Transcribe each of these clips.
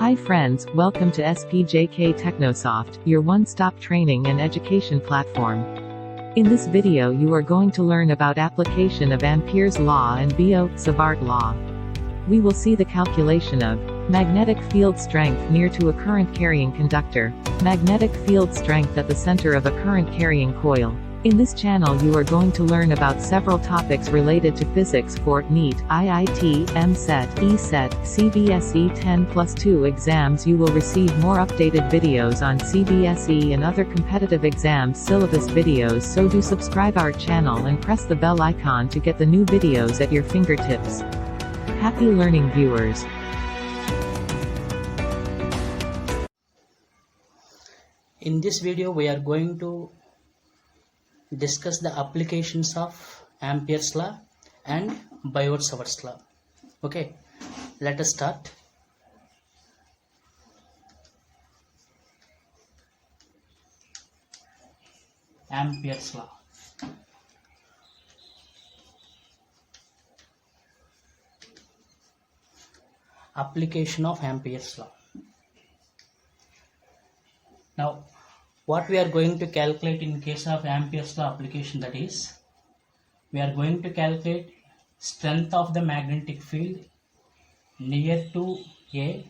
Hi friends, welcome to SPJK Technosoft, your one-stop training and education platform. In this video you are going to learn about application of Ampere's law and Biot-Savart law. We will see the calculation of magnetic field strength near to a current carrying conductor, magnetic field strength at the center of a current carrying coil. In this channel you are going to learn about several topics related to physics for NEET, IIT, MCET, ECET, CBSE 10+2 exams. You will receive more updated videos on CBSE and other competitive exams syllabus videos, so do subscribe our channel and press the bell icon to get the new videos at your fingertips. Happy learning viewers. In this video we are going to discuss the applications of Ampere's law and Biot-Savart's law. Okay, let us start. Ampere's law. Application of Ampere's law. Now, what we are going to calculate in case of Ampere's law application, that is, we are going to calculate strength of the magnetic field near to a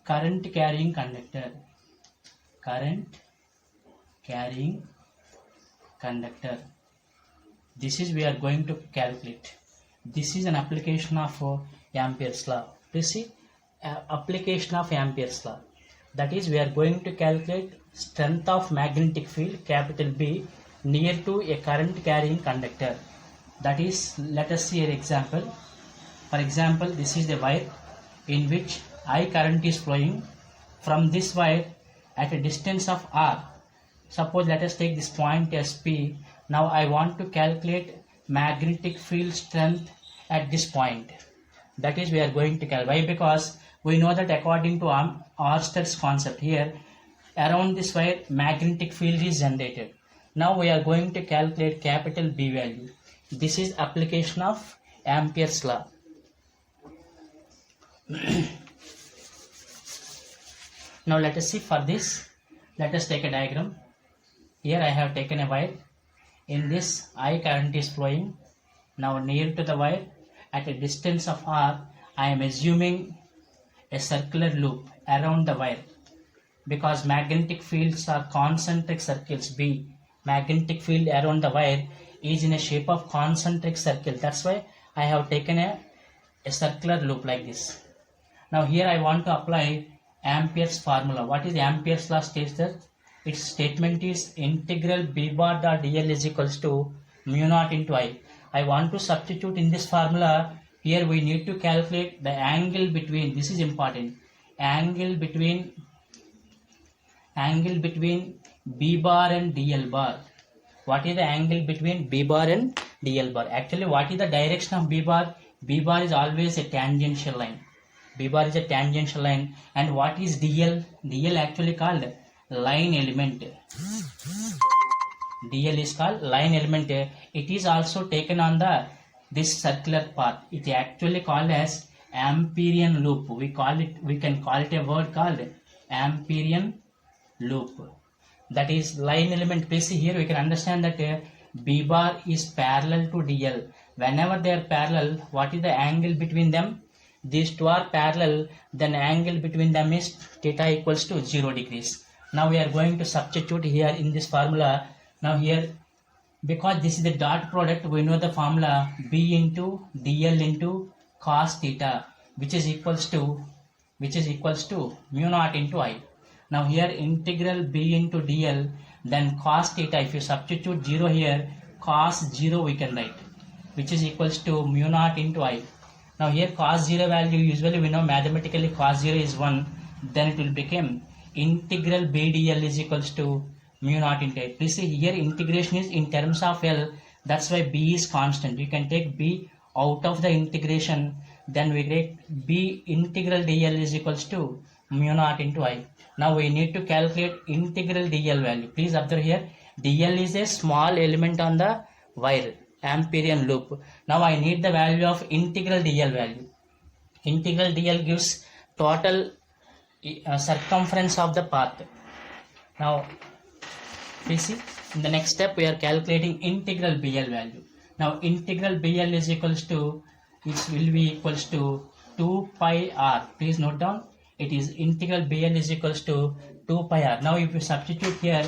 current carrying conductor. Current carrying conductor. This is we are going to calculate. This is an application of Ampere's law. Please see, application of Ampere's law. That is, we are going to calculate strength of magnetic field capital B near to a current carrying conductor. That is, let us see an example. For example, this is the wire in which I current is flowing from this wire at a distance of R. Suppose let us take this point SP. Now I want to calculate magnetic field strength at this point. That is, we are going to calculate. Why? Because we know that according to Ørsted's concept, here around this wire magnetic field is generated. Now we are going to calculate capital B value. This is application of Ampere's law. Now let us see for this. Let us take a diagram. Here I have taken a wire. In this I current is flowing. Now near to the wire at a distance of R, I am assuming a circular loop around the wire, because magnetic fields are concentric circles. B, magnetic field around the wire is in a shape of concentric circle. That's why I have taken a circular loop like this. Now here I want to apply Ampere's formula. What is Ampere's law? States that its statement is integral B bar dot dl is equals to mu naught into I. I want to substitute in this formula. Here we need to calculate the angle between, this is important, angle between B bar and DL bar. What is the angle between B bar and DL bar? Actually, what is the direction of B bar? B bar is always a tangential line. B bar is a tangential line. And what is DL? DL actually called line element. DL is called line element. It is also taken on this circular path. It is actually called as Amperian loop. We can call it a word called Amperian loop. That is line element. Please see here, we can understand that B bar is parallel to DL. Whenever they are parallel, what is the angle between them? These two are parallel, then angle between them is theta equals to 0 degrees. Now we are going to substitute here in this formula. Now here, because this is the dot product, we know the formula B into DL into cos theta, which is equals to mu naught into I. Now here integral B into DL, then cos theta, if you substitute 0 here, cos 0 we can write, which is equals to mu naught into I. Now here cos 0 value, usually we know mathematically cos 0 is 1, then it will become integral B DL is equals to mu naught into I. Please see here, integration is in terms of L, that's why B is constant. You can take B out of the integration, then we get B integral DL is equals to mu naught into I. Now we need to calculate integral DL value. Please observe here, DL is a small element on the wire, Amperian loop. Now I need the value of integral DL value. Integral DL gives total circumference of the path. Now we see in the next step we are calculating integral BL value. Now integral BL is equals to, it will be equals to 2 pi r. Please note down, it is integral BL is equals to 2 pi r. Now if you substitute here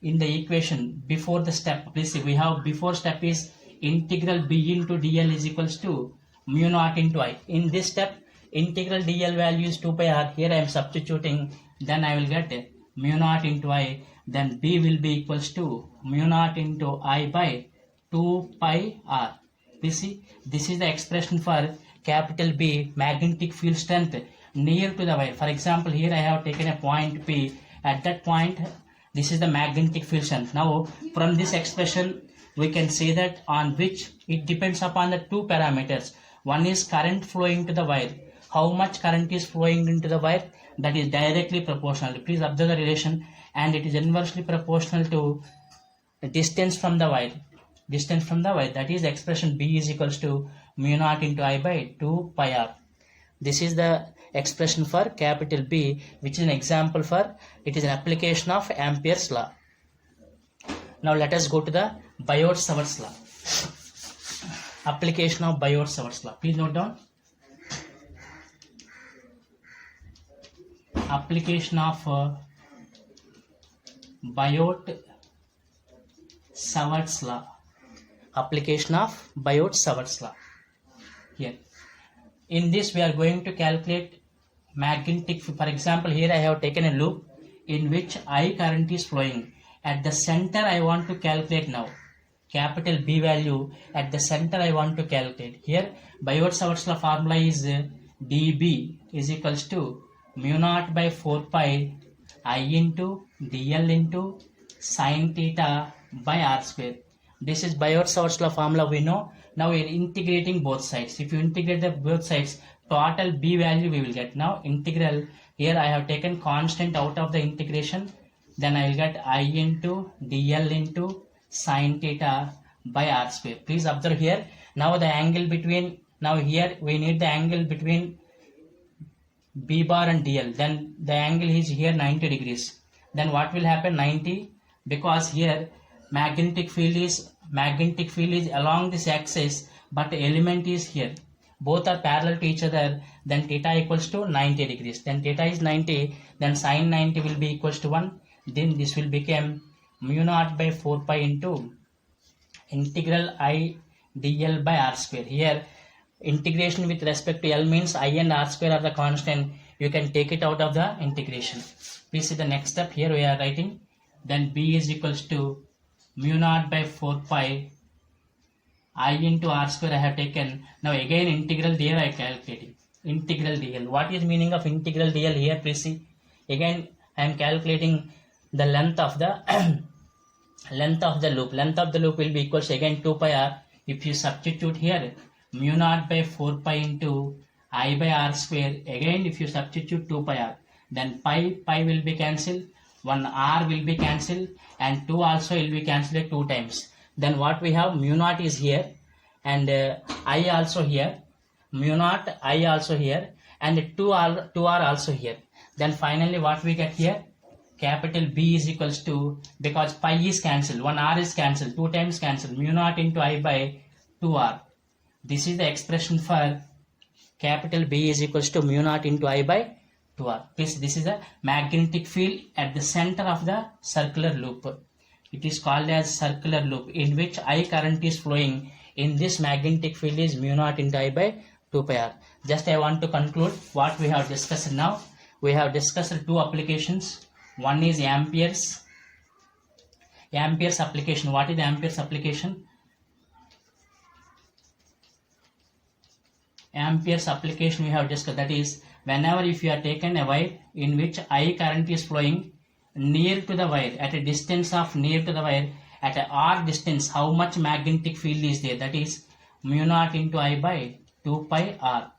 in the equation before the step, please see, we have before step is integral B into DL is equals to mu naught into I. In this step integral DL value is 2 pi r. Here I am substituting, then I will get mu naught into I, then B will be equals to mu naught into I by 2 pi r. Please see, this is the expression for capital B magnetic field strength near to the wire. For example, here I have taken a point P. At that point, this is the magnetic field strength. Now, from this expression, we can say that on which it depends upon the two parameters. One is current flowing to the wire. How much current is flowing into the wire? That is directly proportional. Please observe the relation, and it is inversely proportional to distance from the wire. Distance from the wire. That is expression B is equals to mu naught into I by 2 pi r. This is the expression for capital B, which is an example for, it is an application of Ampere's law. Now let us go to the Biot-Savart's law. Application of Biot-Savart's law. Please note down. Application of Biot-Savart's law. Application of Biot-Savart's law. Here. In this we are going to calculate magnetic, for example, here I have taken a loop in which I current is flowing. At the center I want to calculate now. Capital B value at the center I want to calculate. Here Biot-Savart's law formula is dB is equals to mu naught by 4 pi I into dl into sine theta by r square. This is Biot-Savart's law formula we know. Now we are integrating both sides. If you integrate the both sides, total B value we will get. Now integral, here I have taken constant out of the integration, then I will get I into dl into sine theta by r square. Please observe here, now the angle between, now here we need the angle between B bar and dl, then the angle is here 90 degrees. Then what will happen? 90, because here magnetic field is along this axis, but the element is here. Both are parallel to each other, then theta equals to 90 degrees. Then theta is 90, then sine 90 will be equals to 1. Then this will become mu naught by 4 pi into integral I dl by r square. Here integration with respect to L means I and r square are the constant. You can take it out of the integration. Please see the next step. Here we are writing, then B is equals to mu naught by 4 pi I into r square I have taken. Now again integral dl I am calculating. Integral dl. What is meaning of integral dl here? Please see. Again I am calculating the length of the length of the loop. Length of the loop will be equals again 2 pi r. If you substitute here mu naught by 4 pi into I by r square, again if you substitute 2 pi r, then pi will be cancelled, 1 r will be cancelled, and 2 also will be cancelled 2 times. Then what we have, mu naught is here, and I also here, mu naught I also here, and 2 are also here. Then finally what we get here, capital B is equals to, because pi is cancelled, 1 r is cancelled, 2 times cancelled, mu naught into I by 2 r. This is the expression for capital B is equals to mu naught into I by 2r. This is a magnetic field at the center of the circular loop. It is called as circular loop in which I current is flowing. In this magnetic field is mu naught into I by 2 pi r. Just I want to conclude what we have discussed now. We have discussed 2 applications. One is Ampere's application. What is the Ampere's application? Ampere's application we have discussed, that is whenever if you are taken a wire in which I current is flowing near to the wire, at a distance of near to the wire, at a r distance, how much magnetic field is there? That is mu naught into I by 2 pi r.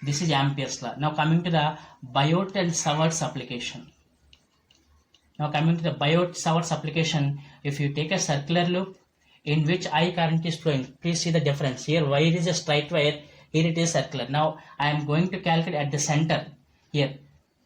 This is Ampere's law. Now coming to the Biot and Savart's application. If you take a circular loop in which I current is flowing, please see the difference. Here wire is a straight wire, Here it is circular. Now I am going to calculate at the center here.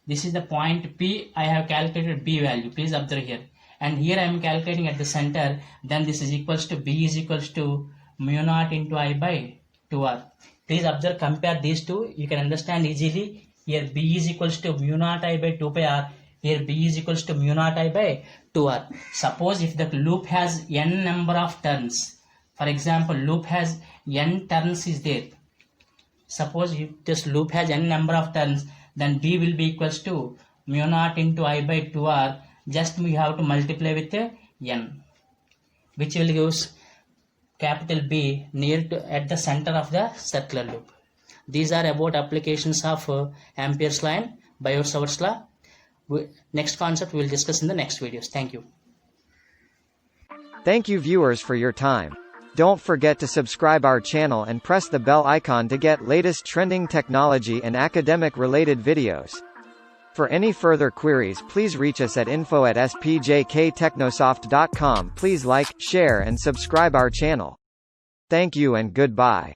This is the point P. I have calculated B value. Please observe here. And here I am calculating at the center. Then this is equals to B is equals to mu naught into I by 2R. Please observe, compare these two. You can understand easily. Here B is equals to mu naught I by 2 pi R. Here B is equals to mu naught I by 2R. Suppose if the loop has n number of turns. For example, loop has n turns is there. Suppose if this loop has n number of turns, then B will be equals to mu naught into I by 2R. Just we have to multiply with n, which will give capital B near to at the center of the circular loop. These are about applications of Ampere's law and Biot-Savart's law. Next concept we will discuss in the next videos. Thank you. Thank you viewers for your time. Don't forget to subscribe our channel and press the bell icon to get latest trending technology and academic related videos. For any further queries, please reach us at info@spjktechnosoft.com. Please like, share and subscribe our channel. Thank you and goodbye.